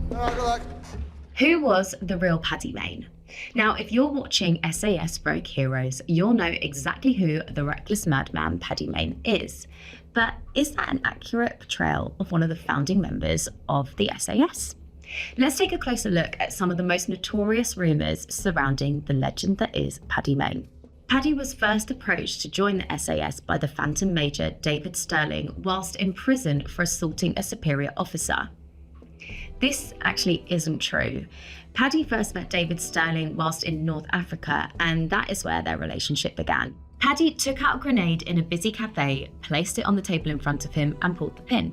Good luck. Who was the real Paddy Mayne? Now, if you're watching SAS Rogue Heroes, you'll know exactly who the reckless madman Paddy Mayne is. But is that an accurate portrayal of one of the founding members of the SAS? Let's take a closer look at some of the most notorious rumours surrounding the legend that is Paddy Mayne. Paddy was first approached to join the SAS by the Phantom Major David Stirling whilst in prison for assaulting a superior officer. This actually isn't true. Paddy first met David Stirling whilst in North Africa, and that is where their relationship began. Paddy took out a grenade in a busy cafe, placed it on the table in front of him, and pulled the pin.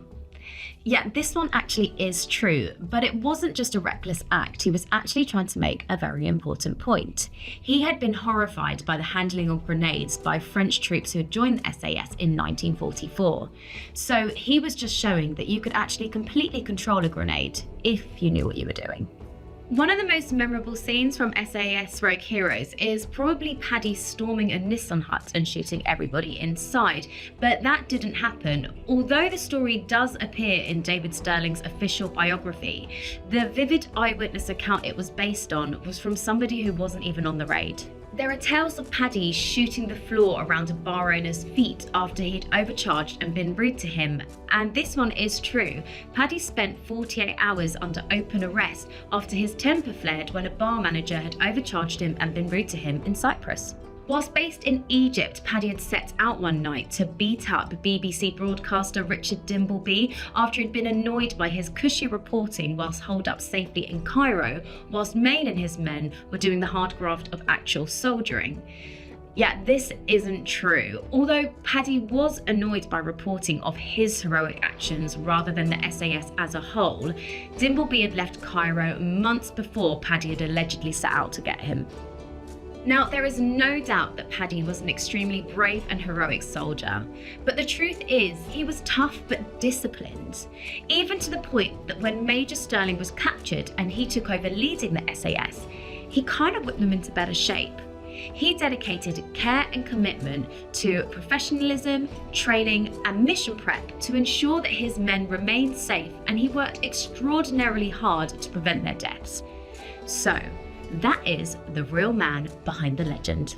Yeah, this one actually is true, but it wasn't just a reckless act. He was actually trying to make a very important point. He had been horrified by the handling of grenades by French troops who had joined the SAS in 1944. So he was just showing that you could actually completely control a grenade if you knew what you were doing. One of the most memorable scenes from SAS Rogue Heroes is probably Paddy storming a Nissen hut and shooting everybody inside, but that didn't happen. Although the story does appear in David Stirling's official biography, the vivid eyewitness account it was based on was from somebody who wasn't even on the raid. There are tales of Paddy shooting the floor around a bar owner's feet after he'd overcharged and been rude to him, and this one is true. Paddy spent 48 hours under open arrest after his temper flared when a bar manager had overcharged him and been rude to him in Cyprus. Whilst based in Egypt, Paddy had set out one night to beat up BBC broadcaster Richard Dimbleby after he'd been annoyed by his cushy reporting whilst holed up safely in Cairo, whilst Mayne and his men were doing the hard graft of actual soldiering. Yeah, this isn't true. Although Paddy was annoyed by reporting of his heroic actions rather than the SAS as a whole, Dimbleby had left Cairo months before Paddy had allegedly set out to get him. Now, there is no doubt that Paddy was an extremely brave and heroic soldier, but the truth is he was tough but disciplined, even to the point that when Major Stirling was captured and he took over leading the SAS, he kind of whipped them into better shape. He dedicated care and commitment to professionalism, training and mission prep to ensure that his men remained safe, and he worked extraordinarily hard to prevent their deaths. So, that is the real man behind the legend.